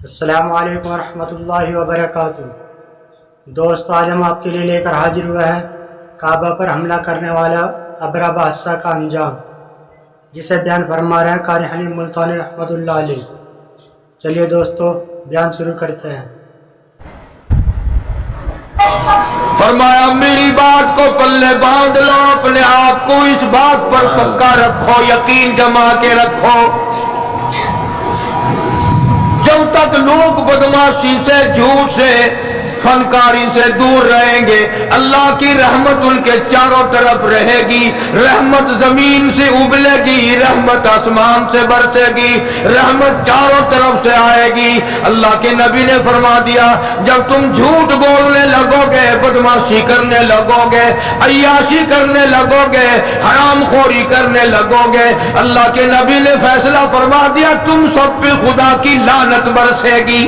السلام علیکم ورحمۃ اللہ وبرکاتہ۔ دوست، آج ہم آپ کے لیے لے کر حاضر ہوئے ہیں کعبہ پر حملہ کرنے والا ابرہ حادثہ کا انجام، جسے بیان فرما رہے ہیں قاری حلیم ملتانی رحمۃ اللہ علیہ۔ چلیے دوستو، بیان شروع کرتے ہیں۔ فرمایا میری بات کو پلے باندھ لو، اپنے آپ کو اس بات پر پکا رکھو، یقین جما کے رکھو، جب تک لوگ بدماشی سے، جھوٹ سے، فنکاری سے دور رہیں گے، اللہ کی رحمت ان کے چاروں طرف رہے گی۔ رحمت زمین سے ابلے گی، رحمت آسمان سے برسے گی، رحمت چاروں طرف سے آئے گی۔ اللہ کے نبی نے فرما دیا، جب تم جھوٹ بولنے لگو گے، بدماشی کرنے لگو گے، عیاشی کرنے لگو گے، حرام خوری کرنے لگو گے، اللہ کے نبی نے فیصلہ فرما دیا تم سب پہ خدا کی لعنت برسے گی۔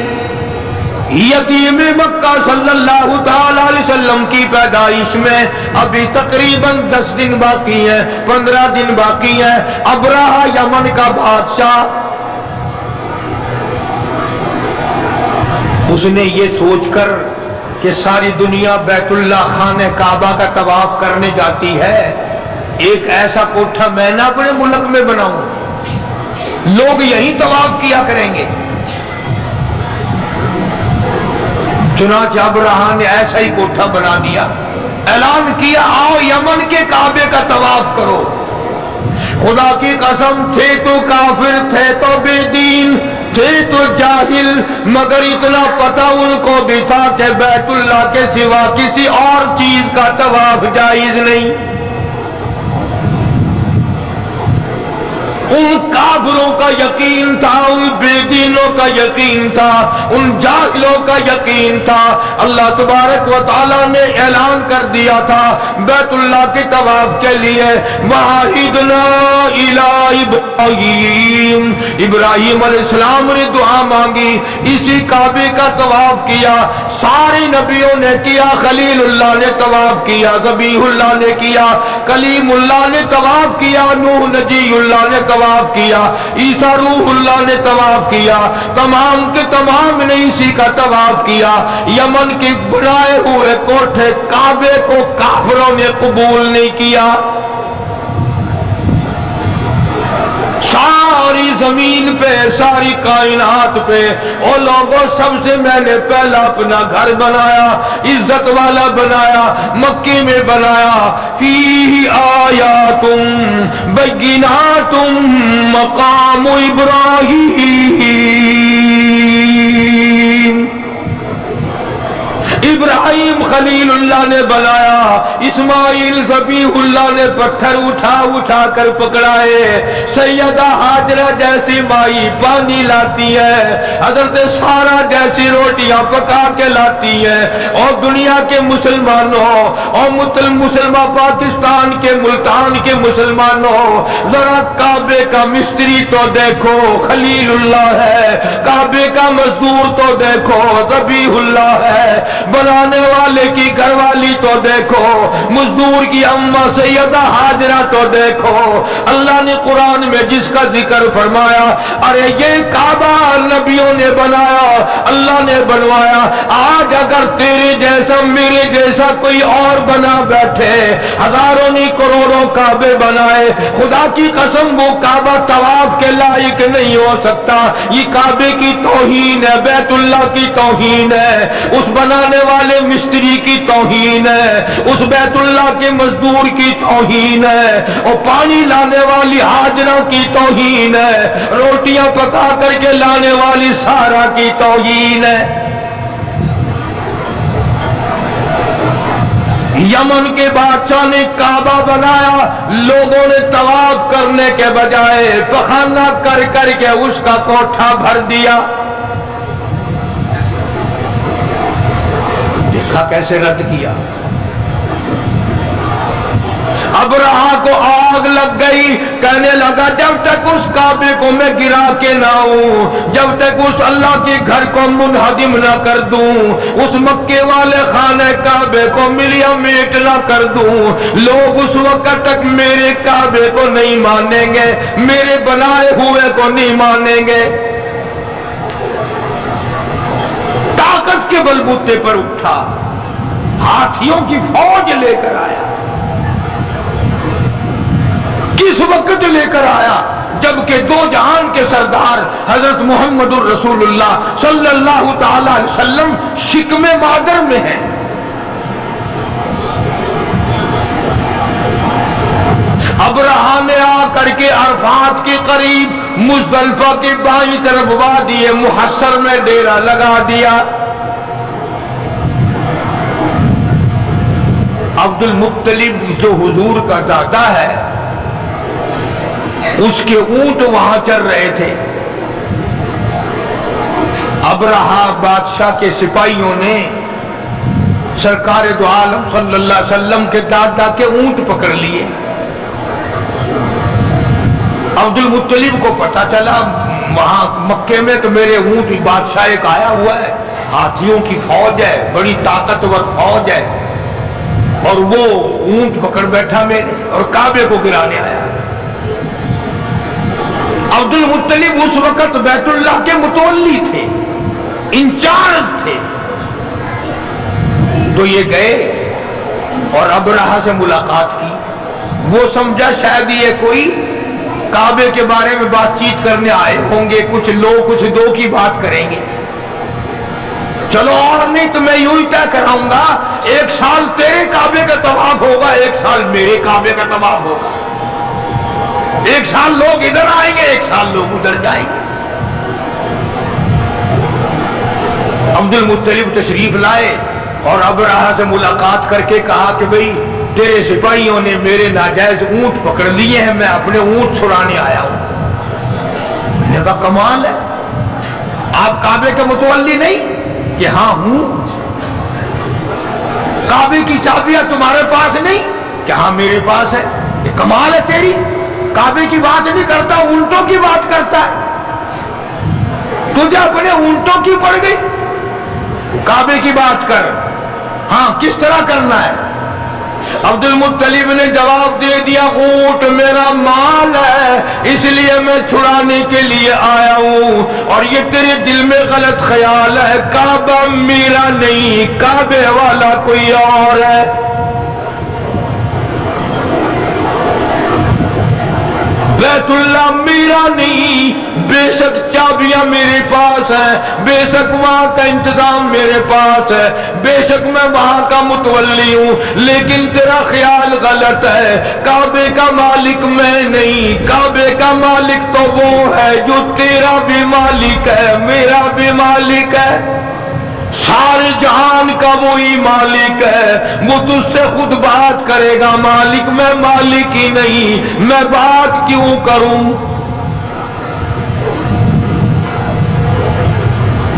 یتیم مکہ صلی اللہ تعالی علیہ وسلم کی پیدائش میں ابھی تقریباً 10 دن باقی ہیں، 15 دن باقی ہیں۔ ابرہہ یمن کا بادشاہ، اس نے یہ سوچ کر کہ ساری دنیا بیت اللہ خانہ کعبہ کا طواف کرنے جاتی ہے، ایک ایسا کوٹھا میں نہ اپنے ملک میں بناؤں، لوگ یہیں طواف کیا کریں گے۔ چنانچہ ابرہہ نے ایسا ہی کوٹھا بنا دیا، اعلان کیا آؤ یمن کے کعبے کا طواف کرو۔ خدا کی قسم، تھے تو کافر، تھے تو بے دین، تھے تو جاہل، مگر اتنا پتہ ان کو بھی تھا کہ بیت اللہ کے سوا کسی اور چیز کا طواف جائز نہیں۔ ان کافروں کا یقین تھا، ان بے دینوں کا یقین تھا، ان جاہلوں کا یقین تھا۔ اللہ تبارک و تعالیٰ نے اعلان کر دیا تھا بیت اللہ کے طواف کے لیے، وَعَهِدْنَا إِلَىٰ إِبْرَاهِيمَ، ابراہیم علیہ السلام نے دعا مانگی، اسی کعبے کا طواف کیا، سارے نبیوں نے کیا، خلیل اللہ نے طواف کیا، ذبیح اللہ نے کیا، کلیم اللہ نے طواف کیا، نوح نجی اللہ نے طواف کیا، عیسیٰ روح اللہ نے طواف کیا، تمام کے تمام نے اسی کا طواف کیا۔ یمن کے بنائے ہوئے کوٹھے کعبے کو کافروں نے قبول نہیں کیا۔ ساری زمین پہ، ساری کائنات پہ، او لوگوں، سب سے میں نے پہلا اپنا گھر بنایا، عزت والا بنایا، مکے میں بنایا، فیہ آیاتم بیناتم مقام ابراہیم۔ ابراہیم خلیل اللہ نے بنایا، اسماعیل ذبیح اللہ نے پتھر اٹھا اٹھا کر پکڑائے، سیدہ ہاجرہ جیسی مائی پانی لاتی ہے، حضرت سارہ جیسی روٹیاں پکا کے لاتی ہے۔ اور دنیا کے مسلمانوں، اور مسلمان پاکستان کے، ملتان کے مسلمانوں، ذرا کعبے کا مستری تو دیکھو، خلیل اللہ ہے، کعبے کا مزدور تو دیکھو، ذبیح اللہ ہے، بنانے والے کی گھر والی تو دیکھو، مزدور کی اماں سیدہ ہاجرہ تو دیکھو۔ اللہ نے قرآن میں جس کا ذکر فرمایا، ارے یہ کعبہ نبیوں نے بنایا، اللہ نے بنوایا، آج اگر تیرے جیسا میرے جیسا کوئی اور بنا بیٹھے، ہزاروں نہیں کروڑوں کعبے بنائے، خدا کی قسم وہ کعبہ طواف کے لائق نہیں ہو سکتا۔ یہ کعبے کی توہین ہے، بیت اللہ کی توہین ہے، اس بنانے والے مستری کی توہین ہے، اس بیت اللہ کے مزدور کی توہین ہے، اور پانی لانے والی ہاجرہ کی توہین ہے، روٹیاں پکا کر کے لانے والی سارہ کی توہین ہے۔ یمن کے بادشاہ نے کعبہ بنایا، لوگوں نے طواف کرنے کے بجائے پخانہ کر کر کے اس کا کوٹھا بھر دیا۔ دیکھا کیسے رد کیا۔ ابرہہ کو آگ لگ گئی، کہنے لگا جب تک اس کعبے کو میں گرا کے نہ ہوں، جب تک اس اللہ کے گھر کو منہدم نہ کر دوں، اس مکے والے خانہ کعبے کو ملیا میٹ نہ کر دوں، لوگ اس وقت تک میرے کعبے کو نہیں مانیں گے، میرے بنائے ہوئے کو نہیں مانیں گے۔ کے بلبوتے پر اٹھا، ہاتھیوں کی فوج لے کر آیا۔ کس وقت لے کر آیا؟ جبکہ دو جہان کے سردار حضرت محمد الرسول اللہ صلی اللہ تعالی علیہ وسلم شکم مادر میں ہیں۔ ابرہہ نے آ کر کے عرفات کے قریب مزدلفہ کے بائیں طرف وادی محصر میں ڈیرا لگا دیا۔ عبد المطلب جو حضور کا دادا ہے، اس کے اونٹ وہاں چل رہے تھے۔ ابرہہ بادشاہ کے سپاہیوں نے سرکار دو عالم صلی اللہ علیہ وسلم کے دادا کے اونٹ پکڑ لیے۔ عبد المطلب کو پتا چلا وہاں مکے میں تو میرے اونٹ بادشاہ ایک آیا ہوا ہے، ہاتھیوں کی فوج ہے، بڑی طاقتور فوج ہے، اور وہ اونٹ پکڑ بیٹھا میرے اور کعبے کو گرانے آیا۔ عبد المطلب اس وقت بیت اللہ کے متولی تھے، انچارج تھے، تو یہ گئے اور ابرہہ سے ملاقات کی۔ وہ سمجھا شاید یہ کوئی کعبے کے بارے میں بات چیت کرنے آئے ہوں گے، کچھ لوگ کچھ دو کی بات کریں گے۔ چلو اور نہیں تو میں یوں ہی طے کراؤں گا، ایک سال تیرے کعبے کا طواف ہوگا، ایک سال میرے کعبے کا طواف ہوگا، ایک سال لوگ ادھر آئیں گے، ایک سال لوگ ادھر جائیں گے۔ عبد المطلب تشریف لائے اور ابرہہ سے ملاقات کر کے کہا کہ بھئی تیرے سپاہیوں نے میرے ناجائز اونٹ پکڑ لیے ہیں، میں اپنے اونٹ چھڑانے آیا ہوں۔ میں نے کہا کمال ہے، آپ کعبے کے متولی نہیں؟ کہ ہاں ہوں۔ کعبے کی چابیاں تمہارے پاس نہیں؟ کہ ہاں میرے پاس ہے۔ یہ کمال ہے تیری، کعبے کی بات نہیں کرتا، اونٹوں کی بات کرتا ہے۔ تجھے اپنے اونٹوں کی پڑ گئی، کعبے کی بات کر۔ ہاں کس طرح کرنا ہے؟ عبد المطلب نے جواب دے دیا، اونٹ میرا مال ہے، اس لیے میں چھڑانے کے لیے آیا ہوں، اور یہ تیرے دل میں غلط خیال ہے، کعبہ میرا نہیں، کعبے والا کوئی اور ہے۔ بیت اللہ میرا نہیں، بے شک چابیاں میرے پاس ہیں، بے شک وہاں کا انتظام میرے پاس ہے، بے شک میں وہاں کا متولی ہوں، لیکن تیرا خیال غلط ہے، کعبے کا مالک میں نہیں، کعبے کا مالک تو وہ ہے جو تیرا بھی مالک ہے، میرا بھی مالک ہے، سارے جہان کا وہی مالک ہے، وہ تجھ سے خود بات کرے گا، مالک میں مالک ہی نہیں، میں بات کیوں کروں؟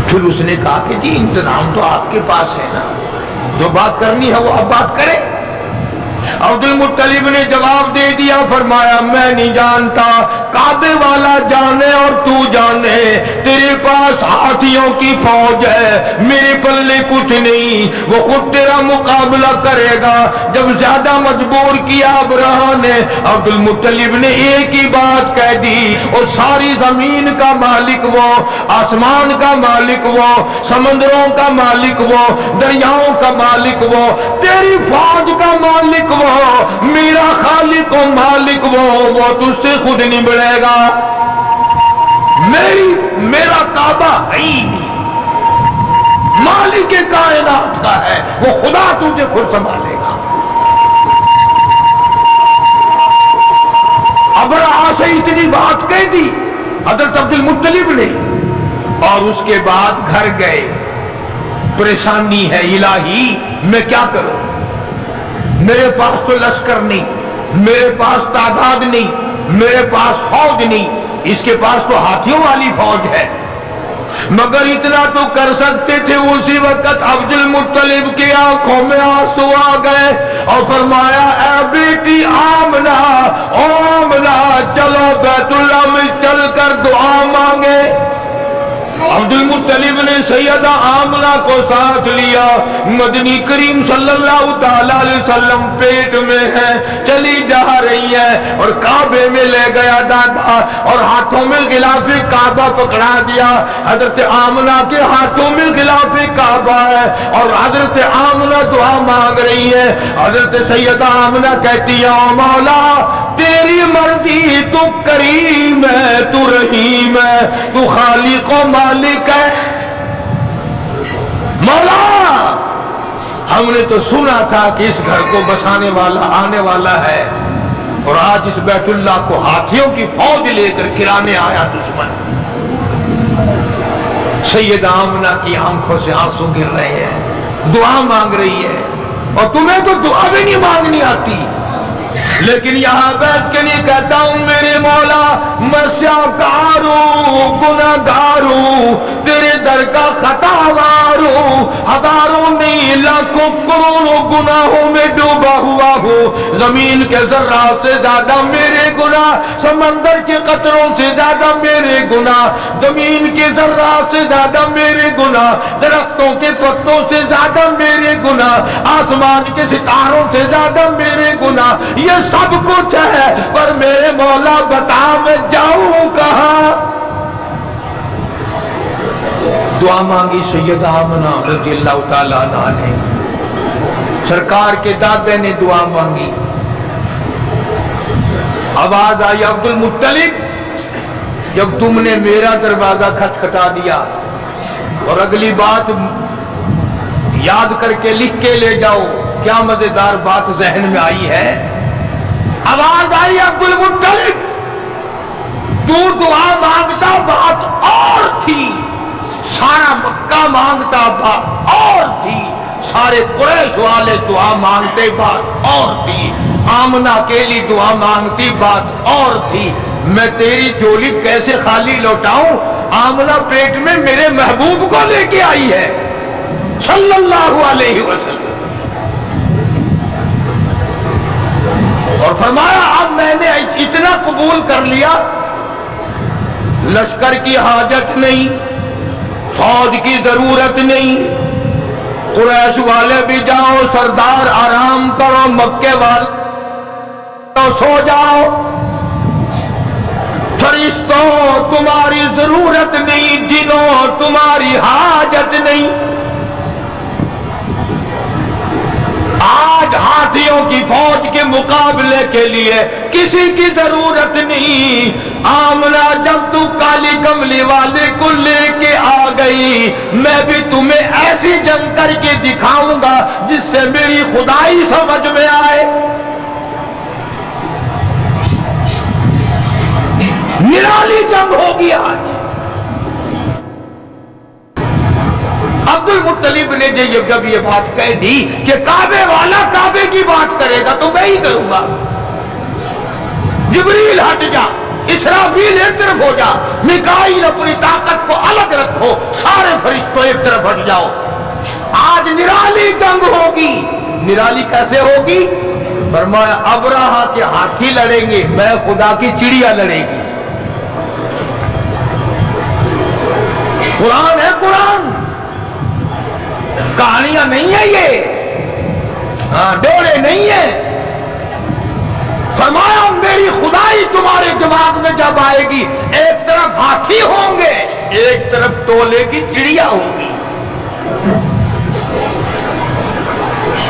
پھر اس نے کہا کہ جی انتظام تو آپ کے پاس ہے نا، جو بات کرنی ہے وہ اب بات کرے۔ عبد المطلب نے جواب دے دیا، فرمایا میں نہیں جانتا، کعبے والا جانے اور تو جانے، تیرے پاس ہاتھیوں کی فوج ہے، میرے پلے کچھ نہیں، وہ خود تیرا مقابلہ کرے گا۔ جب زیادہ مجبور کیا ابرہہ نے، عبد المطلب نے ایک ہی بات کہہ دی، اور ساری زمین کا مالک وہ، آسمان کا مالک وہ، سمندروں کا مالک وہ، دریاؤں کا مالک وہ، تیری فوج کا مالک وہ، میرا خالق و مالک وہ تجھ سے خود نہیں بڑھے گا، میرا کعبہ ہے ہی نہیں، مالک کائنات کا ہے، وہ خدا تجھے خود سنبھالے گا۔ ابرہہ سے اتنی بات کہہ دی حضرت عبد المطلب نے، اور اس کے بعد گھر گئے۔ پریشانی ہے الہی، میں کیا کروں؟ میرے پاس تو لشکر نہیں، میرے پاس تعداد نہیں، میرے پاس فوج نہیں، اس کے پاس تو ہاتھیوں والی فوج ہے، مگر اتنا تو کر سکتے تھے۔ اسی وقت عبد المطلب کی آنکھوں میں آنسو آ گئے اور فرمایا، اے بیٹی آمنہ، آمنہ چلو بیت اللہ میں چل کر دعا مانگے۔ عبد المطلب نے سیدہ آمنہ کو ساتھ لیا، مدنی کریم صلی اللہ تعالی علیہ وسلم پیٹ میں ہے، چلی جا رہی ہے اور کعبے میں لے گیا دادا اور ہاتھوں میں غلاف کعبہ پکڑا دیا۔ حضرت آمنہ کے ہاتھوں میں غلاف کعبہ ہے اور حضرت آمنہ دعا مانگ رہی ہے۔ حضرت سیدہ آمنہ کہتی ہے او مولا تیری مرضی، تو کریم ہے، تو رحیم ہے، تو خالق و مالک ہے۔ مولا ہم نے تو سنا تھا کہ اس گھر کو بسانے والا آنے والا ہے اور آج اس بیت اللہ کو ہاتھیوں کی فوج لے کر گرانے آیا دشمن۔ سیدہ آمنہ کی آنکھوں سے آنسو گر رہے ہیں، دعا مانگ رہی ہے اور تمہیں تو دعا بھی نہیں مانگنی آتی، لیکن یہاں بیٹھ کے نہیں کہتا ہوں میرے مولا میں سیاکار ہوں، گناہگار ہوں، تیرے در کا خطاوار ہوں، ہزاروں نہیں لاکھوں کروڑوں گناہوں میں ڈوبا ہوا ہوں، زمین کے ذرات سے زیادہ میرے گناہ، سمندر کے قطروں سے زیادہ میرے گناہ، زمین کے ذرات سے زیادہ میرے گناہ، درختوں کے پتوں سے زیادہ میرے گناہ، آسمان کے ستاروں سے زیادہ میرے گناہ، یہ سب کچھ ہے پر میرے مولا بتا میں جاؤں کہاں؟ دعا مانگی سیدہ آمنہ رضی اللہ تعالیٰ عنہ نے، سرکار کے دادے نے دعا مانگی، آواز آئی عبد المطلب جب تم نے میرا دروازہ کھٹکھٹا دیا، اور اگلی بات یاد کر کے لکھ کے لے جاؤ، کیا مزیدار بات ذہن میں آئی ہے، آواز آئی عبد المطلب تو دعا مانگتا بات اور تھی، سارا مکہ مانگتا بات اور تھی، سارے قریش والے دعا مانگتے بات اور تھی، آمنہ اکیلی دعا مانگتی بات اور تھی، میں تیری جھولی کیسے خالی لوٹاؤں؟ آمنہ پیٹ میں میرے محبوب کو لے کے آئی ہے صلی اللہ علیہ وسلم، اور فرمایا اب میں نے اتنا قبول کر لیا، لشکر کی حاجت نہیں، فوج کی ضرورت نہیں، قریش والے بھی جاؤ، سردار آرام کرو، مکے والے سو جاؤ، فرشتوں تمہاری ضرورت نہیں، جنوں تمہاری حاجت نہیں، آج ہاتھیوں کی فوج کے مقابلے کے لیے کسی کی ضرورت نہیں۔ آمنہ جب تو کالی کملی والے کو لے کے آ گئی، میں بھی تمہیں ایسی جنگ کر کے دکھاؤں گا جس سے میری خدائی سمجھ میں آئے۔ نرالی جنگ ہوگی آج۔ عبد المطلب نے جب یہ بات کہہ دی کہ کعبے والا کعبے کی بات کرے گا تو میں ہی کروں گا، جبریل ہٹ جا، اسرافیل ایک طرف ہو جا، میکائیل اپنی طاقت کو الگ رکھو، سارے فرشتوں ایک طرف ہٹ جاؤ، آج نرالی جنگ ہوگی۔ نرالی کیسے ہوگی؟ فرمایا ابرہہ کے ہاتھی لڑیں گے، میں خدا کی چڑیا لڑے گی۔ قرآن ہے، قرآن کہانیاں نہیں ہے، یہ ڈورے نہیں ہے۔ فرمایا میری خدائی تمہارے دماغ میں جب آئے گی، ایک طرف ہاتھی ہوں گے، ایک طرف تولے کی چڑیا ہوں گی،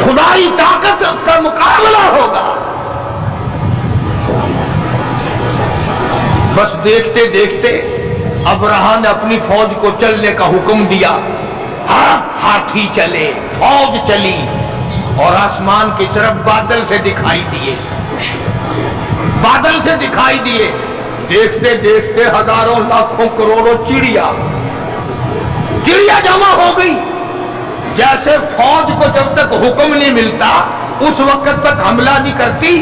خدائی طاقت کا مقابلہ ہوگا۔ بس دیکھتے دیکھتے ابرہہ نے اپنی فوج کو چلنے کا حکم دیا، ہاتھی چلے، فوج چلی، اور آسمان کی طرف بادل سے دکھائی دیے، بادل سے دکھائی دیے، دیکھتے دیکھتے ہزاروں لاکھوں کروڑوں چڑیا جمع ہو گئی۔ جیسے فوج کو جب تک حکم نہیں ملتا اس وقت تک حملہ نہیں کرتی،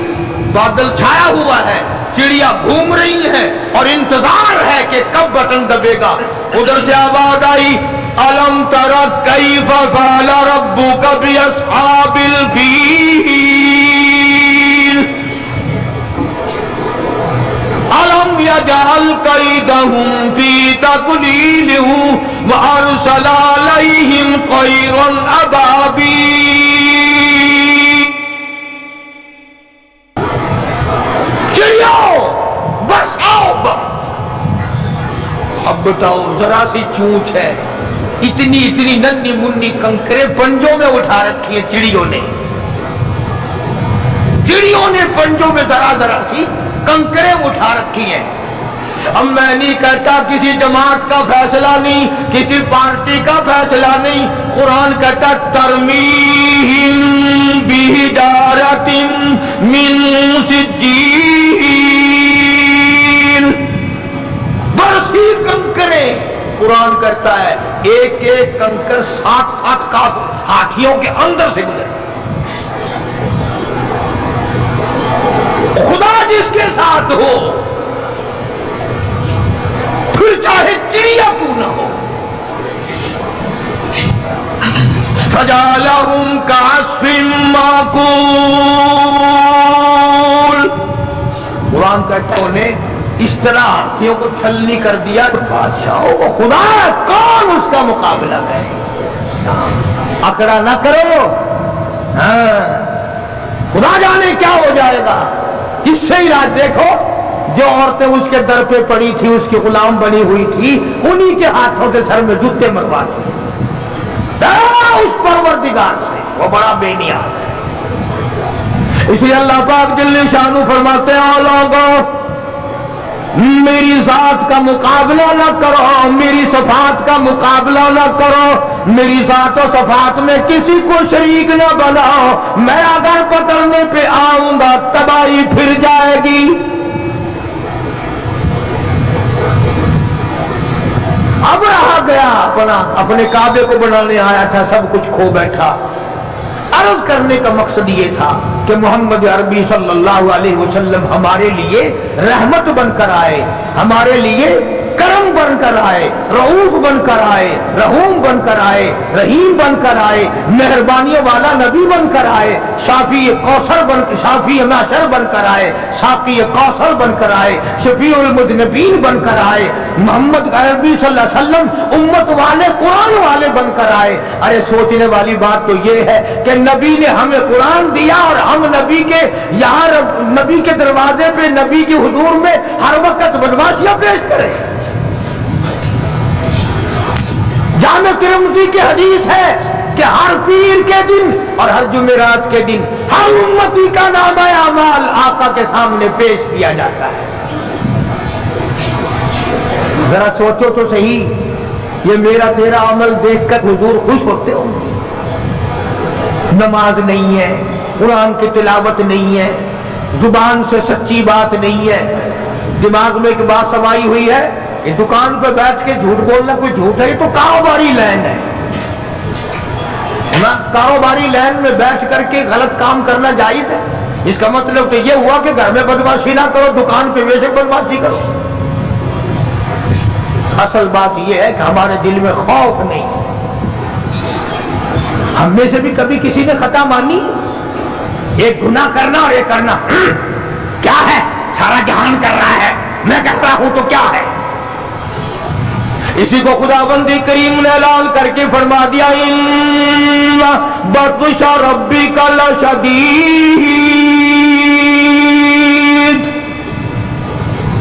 بادل چھایا ہوا ہے، چڑیا گھوم رہی ہیں اور انتظار ہے کہ کب بٹن دبے گا۔ ادھر سے آواز آئی الم تر کیف فعل ربک باصحاب الفیل، الم فلم يجعل كيدهم في تضليل وأرسل عليهم طيرا أبابيل. چڑیوں بس آؤ. اب بتاؤ ذرا سی چونچ ہے، اتنی ننھی منی کنکرے پنجوں میں اٹھا رکھی ہے چڑیوں نے پنجوں میں ذرا سی کنکرے اٹھا رکھی ہیں. اب میں نہیں کہتا کسی جماعت کا فیصلہ نہیں، کسی پارٹی کا فیصلہ نہیں. قرآن کہتا ترمیہم بحجارۃ من سجیل، برسی کنکرے. قرآن کرتا ہے ایک کنکر 60 کا ہاتھیوں کے اندر سے گزرے. خدا جس کے ساتھ ہو پھر چاہے چڑیا کیوں نہ ہو. فجعلہم کعصف مأکول. قرآن کہتا ہے انہیں اس طرح ہاتھیوں کو چھلنی کر دیا. بادشاہوں کو خدا کون اس کا مقابلہ کرے. اکڑا نہ کرو، خدا جانے کیا ہو جائے گا. اس سے علاج دیکھو، جو عورتیں اس کے در پہ پڑی تھی، اس کی غلام بنی ہوئی تھی، انہی کے ہاتھوں کے سر میں جوتے مرواتے ہیں. اس پروردگار سے وہ بڑا بے نیاز ہے. اس لیے اللہ پاک جل شانہ فرماتے ہیں لوگوں میری ذات کا مقابلہ نہ کرو، میری صفات کا مقابلہ نہ کرو، میری ذات و صفات میں کسی کو شریک نہ بناؤ. میں اگر پکڑنے پہ آؤں گا تباہی پھر جائے گی. اب رہا گیا اپنے کعبے کو بنانے آیا تھا، سب کچھ کھو بیٹھا. عرض کرنے کا مقصد یہ تھا کہ محمد عربی صلی اللہ علیہ وسلم ہمارے لیے رحمت بن کر آئے، ہمارے لیے کرم بن کر آئے، رؤوف بن کر آئے، رحوم بن کر آئے، رحیم بن کر آئے، مہربانیوں والا نبی بن کر آئے، شافی کوثر شافی معشر بن کر آئے، ساقی کوثر بن کر آئے، شفیع المذنبین بن کر آئے. محمد عربی صلی اللہ علیہ وسلم امت والے قرآن والے بن کر آئے. ارے سوچنے والی بات تو یہ ہے کہ نبی نے ہمیں قرآن دیا اور ہم نبی کے یہاں نبی کے دروازے پہ نبی کے حضور میں ہر وقت بدماشیاں پیش کریں. جامع ترمذی کی حدیث ہے کہ ہر پیر کے دن اور ہر جمعرات کے دن ہر امتی کا نامہ اعمال آقا کے سامنے پیش کیا جاتا ہے. ذرا سوچو تو صحیح، یہ میرا تیرا عمل دیکھ کر حضور خوش ہوتے ہو؟ نماز نہیں ہے، قرآن کی تلاوت نہیں ہے، زبان سے سچی بات نہیں ہے، دماغ میں ایک بات سمائی ہوئی ہے کہ دکان پہ بیٹھ کے جھوٹ بولنا کوئی جھوٹ ہے، یہ تو کاروباری لین ہے نا. کاروباری لین میں بیٹھ کر کے غلط کام کرنا جائز ہے. اس کا مطلب تو یہ ہوا کہ گھر میں بدماشی نہ کرو، دکان پہ ویسے بدماشی کرو. اصل بات یہ ہے کہ ہمارے دل میں خوف نہیں. ہم میں سے بھی کبھی کسی نے خطا مانی؟ ایک گناہ کرنا اور ایک کرنا کیا ہے؟ سارا جہان کر رہا ہے، میں کہہ رہا ہوں تو کیا ہے؟ اسی کو خداوند کریم نے اعلان کر کے فرما دیا ان بطش ربک لشدید،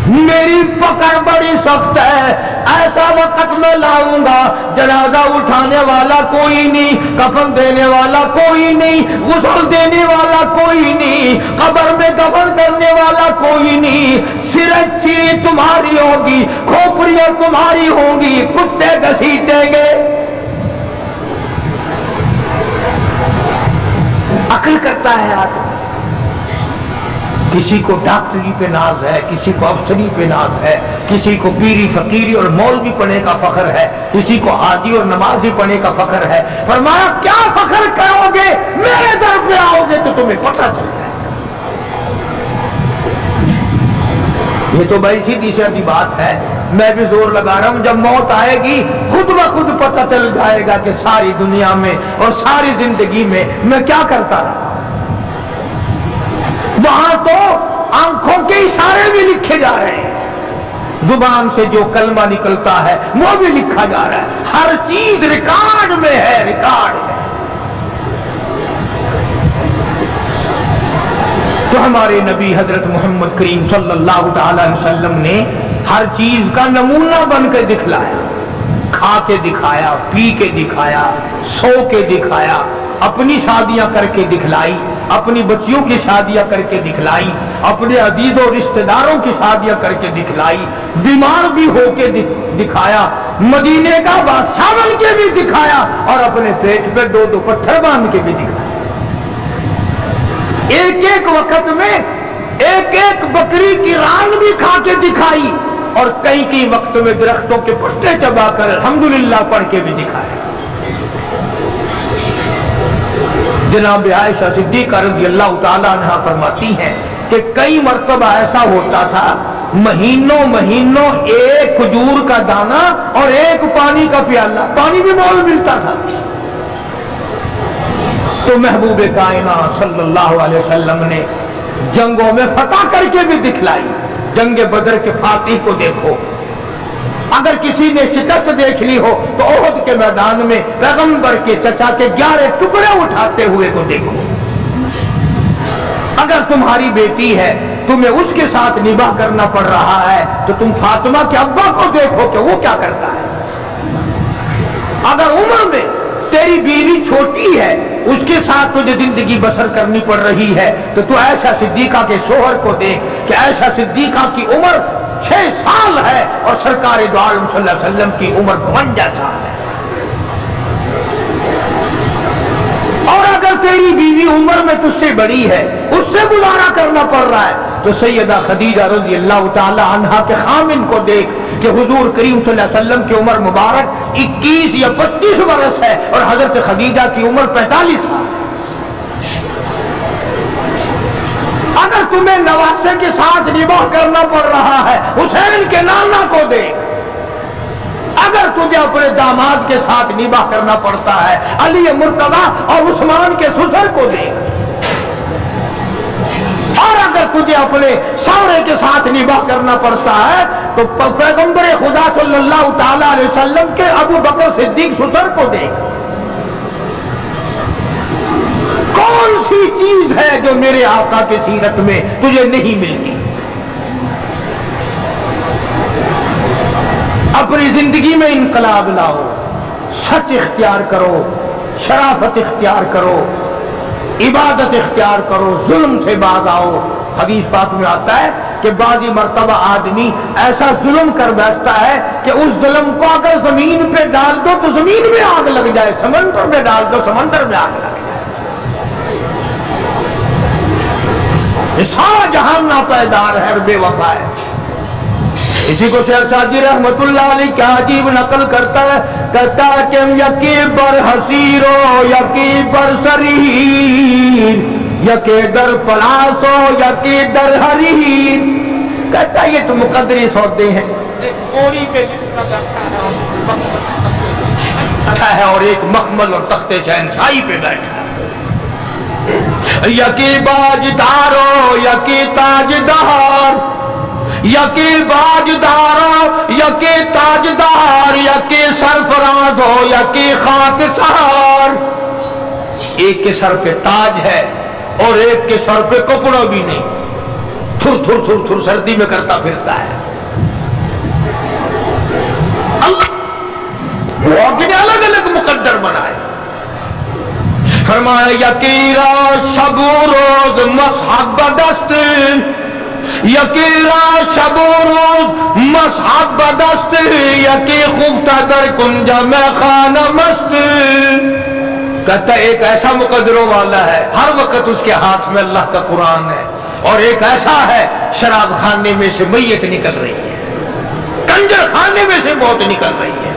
میری پکڑ بڑی سخت ہے. ایسا وقت میں لاؤں گا جنازہ اٹھانے والا کوئی نہیں، کفن دینے والا کوئی نہیں، غسل دینے والا کوئی نہیں، قبر میں دفن کرنے والا کوئی نہیں. سرچی تمہاری ہوگی، کھوپڑیاں تمہاری ہوں گی، کتے گھسیٹیں گے. عقل کرتا ہے آدمی. کسی کو ڈاکٹری پہ ناز ہے، کسی کو افسری پہ ناز ہے، کسی کو پیری فقیری اور مولوی پڑھنے کا فخر ہے، کسی کو حاجی اور نمازی پڑھنے کا فخر ہے. فرمایا کیا فخر کرو گے؟ میرے در پہ آؤ گے تو تمہیں پتہ چل جائے. یہ تو بڑی سیدھی سادی بات ہے. میں بھی زور لگا رہا ہوں، جب موت آئے گی خود بخود پتہ چل جائے گا کہ ساری دنیا میں اور ساری زندگی میں میں کیا کرتا رہا. وہاں تو آنکھوں کے اشارے بھی لکھے جا رہے ہیں. زبان سے جو کلمہ نکلتا ہے وہ بھی لکھا جا رہا ہے، ہر چیز ریکارڈ میں ہے، ریکارڈ ہے۔ تو ہمارے نبی حضرت محمد کریم صلی اللہ تعالی علیہ وسلم نے ہر چیز کا نمونہ بن کے دکھلایا، کھا کے دکھایا، پی کے دکھایا، سو کے دکھایا، اپنی شادیاں کر کے دکھلائی، اپنی بچیوں کی شادیاں کر کے دکھلائی، اپنے عزیز و رشتہ داروں کی شادیاں کر کے دکھلائی، بیمار بھی ہو کے دکھایا، مدینے کا بادشاہ بن کے بھی دکھایا، اور اپنے پیٹ پہ 2 پتھر باندھ کے بھی دکھایا۔ ایک ایک وقت میں ایک ایک بکری کی ران بھی کھا کے دکھائی، اور کئی وقت میں درختوں کے پتے چبا کر الحمدللہ پڑھ کے بھی دکھایا۔ جناب عائشہ صدیقہ رضی اللہ تعالی عنہا فرماتی ہیں کہ کئی مرتبہ ایسا ہوتا تھا مہینوں ایک کھجور کا دانہ اور ایک پانی کا پیالہ، پانی بھی مول ملتا تھا۔ تو محبوب کائنات صلی اللہ علیہ وسلم نے جنگوں میں فتح کر کے بھی دکھلائی۔ جنگ بدر کے فاتح کو دیکھو، اگر کسی نے شکست دیکھ لی ہو تو احد کے میدان میں پیغمبر کے چچا کے 11 ٹکڑے اٹھاتے ہوئے کو دیکھو۔ اگر تمہاری بیٹی ہے، تمہیں اس کے ساتھ نباہ کرنا پڑ رہا ہے، تو تم فاطمہ کے ابا کو دیکھو کہ وہ کیا کرتا ہے۔ اگر عمر میں تیری بیوی چھوٹی ہے، اس کے ساتھ تجھے زندگی بسر کرنی پڑ رہی ہے، تو تو عائشہ صدیقہ کے شوہر کو دیکھ کہ عائشہ صدیقہ کی عمر 6 سال ہے اور سرکار دو عالم صلی اللہ علیہ وسلم کی عمر 52 سال ہے۔ اور اگر تیری بیوی عمر میں تجھ سے بڑی ہے، اس سے گزارا کرنا پڑ رہا ہے، تو سیدہ خدیجہ رضی اللہ تعالی عنہا کے خامن کو دیکھ کہ حضور کریم صلی اللہ علیہ وسلم کی عمر مبارک 21 یا 25 برس ہے اور حضرت خدیجہ کی عمر 45 سال۔ اگر تمہیں نواسے کے ساتھ نباہ کرنا پڑ رہا ہے، حسین کے نانا کو دیکھ۔ اگر تجھے اپنے داماد کے ساتھ نباہ کرنا پڑتا ہے، علی مرتضی اور عثمان کے سسر کو دیکھ۔ اور اگر تجھے اپنے سوہرے کے ساتھ نباہ کرنا پڑتا ہے تو پیغمبر خدا صلی اللہ تعالی علیہ وسلم کے ابو بکر صدیق سسر کو دیکھ۔ کون سی چیز ہے جو میرے آقا کی سیرت میں تجھے نہیں ملتی؟ اپنی زندگی میں انقلاب لاؤ، سچ اختیار کرو، شرافت اختیار کرو، عبادت اختیار کرو، ظلم سے باز آؤ۔ حدیث پاک میں آتا ہے کہ بعضی مرتبہ آدمی ایسا ظلم کر بیٹھتا ہے کہ اس ظلم کو اگر زمین پہ ڈال دو تو زمین میں آگ لگ جائے، سمندر میں ڈال دو سمندر میں آگ لگ جائے۔ یہ سارا جہان ناپائیدار ہے اور بے وفا ہے۔ اسی کو شیخ سعدی رحمت اللہ علیہ کیا عجیب نقل کرتا ہے، کہتا ہے کہ یکی بر حسیرو یکی بر سریر، یکی در پلاسو یکی در حریر۔ کہتا ہے یہ تو مقدری سودے ہیں، اوڑی پہ ہے اور ایک مخمل اور تخت شہنشاہی پہ بیٹھا ہے۔ یکی باجدارو یکی تاجدار، یکی باجدار یکی تاجدار، یکی سرفراز ہو یکی خاک سار۔ ایک کے سر پہ تاج ہے اور ایک کے سر پہ کپڑا بھی نہیں، تھر تھر تھر تھر سردی میں کرتا پھرتا ہے۔ اللہ وہ اپنے الگ الگ مقدر بنائے۔ فرمایا یکی را شب و روز مصحب بدست، یکی را شب و روز مصحب بدست، یکی خفتہ در کنج میں خانہ مست۔ کہتا ہے ایک ایسا مقدروں والا ہے، ہر وقت اس کے ہاتھ میں اللہ کا قرآن ہے، اور ایک ایسا ہے شراب خانے میں سے میت نکل رہی ہے، کنجر خانے میں سے موت نکل رہی ہے۔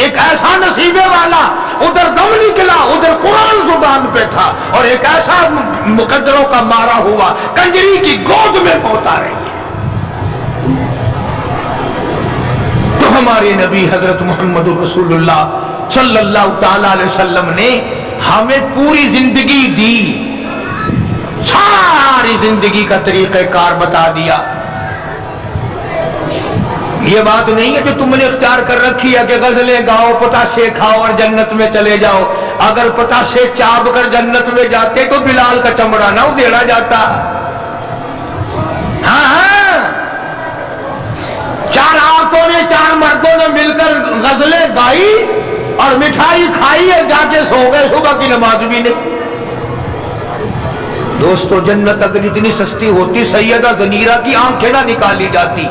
ایک ایسا نصیبے والا، ادھر دم نکلا ادھر قرآن زبان پہ تھا، اور ایک ایسا مقدروں کا مارا ہوا کنجری کی گود میں موت آ رہی ہے۔ تو ہمارے نبی حضرت محمد رسول اللہ صلی اللہ تعالی علیہ وسلم نے ہمیں پوری زندگی دی، ساری زندگی کا طریقہ کار بتا دیا۔ یہ بات نہیں ہے جو تم نے اختیار کر رکھی ہے کہ غزلیں گاؤ، پتاشے کھاؤ اور جنت میں چلے جاؤ۔ اگر پتاشے چاپ کر جنت میں جاتے تو بلال کا چمڑا نہ ادھیڑا جاتا۔ ہاں ہاں، چار عورتوں نے، چار مردوں نے مل کر غزلیں گائی اور مٹھائی کھائی ہے، جا کے سو گئے، صبح کی نماز بھی نہیں۔ دوستو جنت اگر اتنی سستی ہوتی سیدہ زنیرہ کی آنکھیں نہ نکالی جاتی،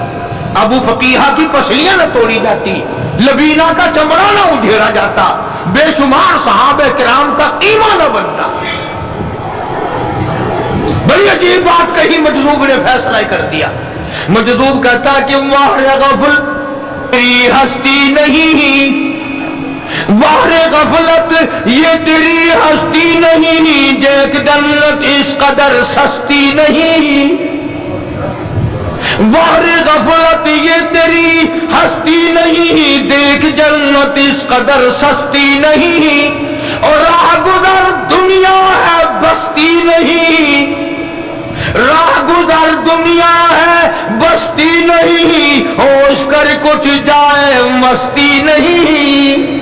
ابو فقیہہ کی پسلیاں نہ توڑی جاتی، لبینہ کا چمڑا نہ ادھیڑا جاتا، بے شمار صحابہ کرام کا قیمہ نہ بنتا۔ بڑی عجیب بات کہی، مجذوب نے فیصلہ کر دیا۔ مجذوب کہتا کہ واہ غفل تیری ہستی نہیں، واہ غفلت یہ تیری ہستی نہیں، دیکھ جنت اس قدر سستی نہیں، واہ غفلت یہ تیری ہستی نہیں، دیکھ جنت اس قدر سستی نہیں، اور راہ گزر دنیا ہے بستی نہیں، راہ گزر دنیا ہے بستی نہیں، ہوش کر کچھ جائے مستی نہیں۔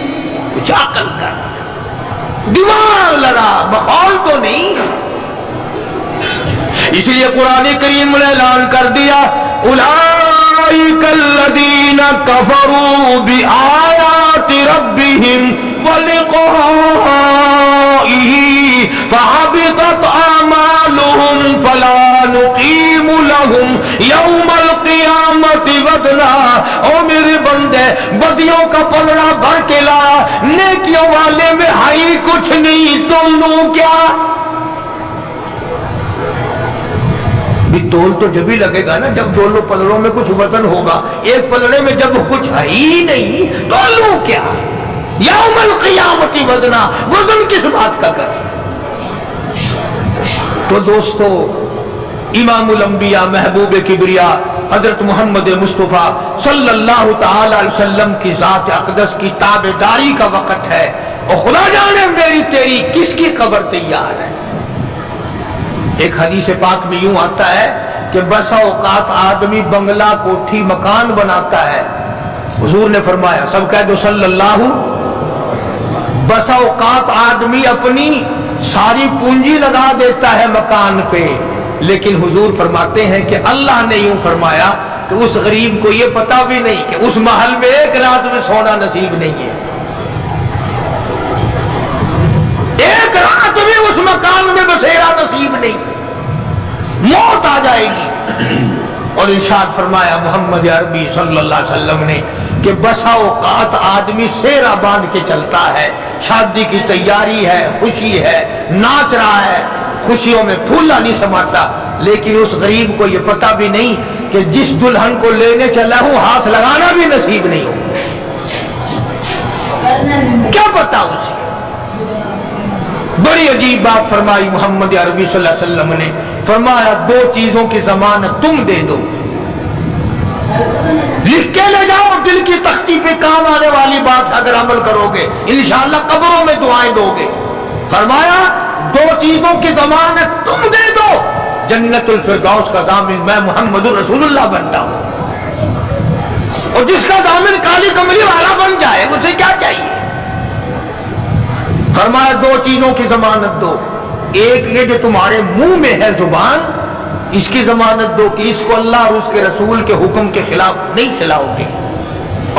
کچھ عقل کر، دماغ لڑا، مخول تو نہیں۔ اس لیے قرآن کریم نے اعلان کر دیا اولئک الذین کفروا بآیات ربہم ولقائہ فحبطت اعمالہم فلا نقیم لہم یوم القیامت وزنا۔ او میرے بندے، بدیوں کا پلڑا بھر کے لا، نیکیوں والے میں ہائی کچھ نہیں، تم لوگ کیا؟ بھی تول تو جب ہی لگے گا نا جب دونوں پلڑوں میں کچھ وزن ہوگا، ایک پلڑے میں جب کچھ ہے ہی نہیں تو لوں کیا؟ یوم القیامت وزنا، وزن کس بات کا کر؟ تو دوستو امام الانبیاء محبوب کبریا حضرت محمد مصطفیٰ صلی اللہ تعالی علیہ وسلم کی ذات اقدس کی تابعداری کا وقت ہے، اور خدا جانے میری تیری کس کی قبر تیار ہے۔ ایک حدیث پاک میں یوں آتا ہے کہ بسا اوقات آدمی بنگلہ کوٹھی مکان بناتا ہے، حضور نے فرمایا، سب کہہ دو صلی اللہ، بسا اوقات آدمی اپنی ساری پونجی لگا دیتا ہے مکان پہ، لیکن حضور فرماتے ہیں کہ اللہ نے یوں فرمایا کہ اس غریب کو یہ پتا بھی نہیں کہ اس محل میں ایک رات میں سونا نصیب نہیں ہے، ایک رات میں اس مکان میں بسیرا نصیب نہیں، موت آ جائے گی۔ اور ارشاد فرمایا محمد عربی صلی اللہ علیہ وسلم نے کہ بسا اوقات آدمی سیرا باندھ کے چلتا ہے، شادی کی تیاری ہے، خوشی ہے، ناچ رہا ہے، خوشیوں میں پھولا نہیں سماتا، لیکن اس غریب کو یہ پتا بھی نہیں کہ جس دلہن کو لینے چلا ہوں ہاتھ لگانا بھی نصیب نہیں ہو، کیا پتا اسے؟ بڑی عجیب بات فرمائی محمد عربی صلی اللہ علیہ وسلم نے، فرمایا دو چیزوں کی ضمانت تم دے دو، لکھ کے لے جاؤ، دل کی تختی پہ کام آنے والی بات اگر عمل کرو گے انشاءاللہ قبروں میں دعائیں دو گے۔ فرمایا دو چیزوں کی ضمانت تم دے دو، جنت الفردوس کا ضامن میں محمد رسول اللہ بنتا ہوں، اور جس کا ضامن کالی کملی والا بن جائے اسے کیا چاہیے؟ فرمایا دو چیزوں کی ضمانت دو، ایک یہ جو تمہارے منہ میں ہے زبان، اس کی ضمانت دو کہ اس کو اللہ اور اس کے رسول کے حکم کے خلاف نہیں چلاؤ گے،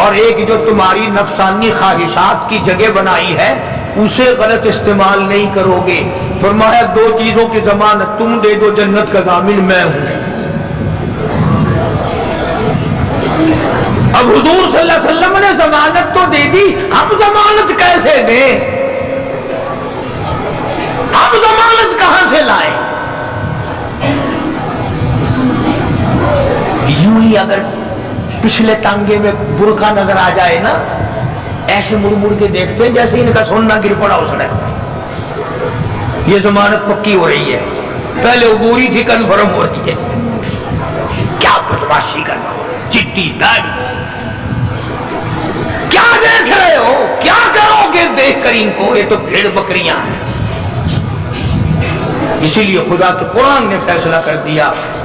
اور ایک جو تمہاری نفسانی خواہشات کی جگہ بنائی ہے اسے غلط استعمال نہیں کرو گے۔ فرمایا دو چیزوں کی ضمانت تم دے دو، جنت کا ضامن میں ہوں۔ اب حضور صلی اللہ علیہ وسلم نے ضمانت تو دے دی، ہم ضمانت کیسے دیں؟ ہم ضمانت کہاں سے لائیں؟ یوں ہی اگر پچھلے ٹانگے میں برقع نظر آ جائے نا، ایسے مڑ مڑ کے دیکھتے ہیں جیسے ان کا سونا گر پڑا اس نے، یہ ضمانت پکی ہو رہی ہے، پہلے عبوری تھی کنفرم ہو رہی ہے، کیا بدماشی کرنا، چٹی داڑھی، کیا دیکھ رہے ہو، کیا کرو گے دیکھ کر ان کو، یہ تو بھیڑ بکریاں ہیں۔ اسی لیے خدا کے قرآن نے فیصلہ کر دیا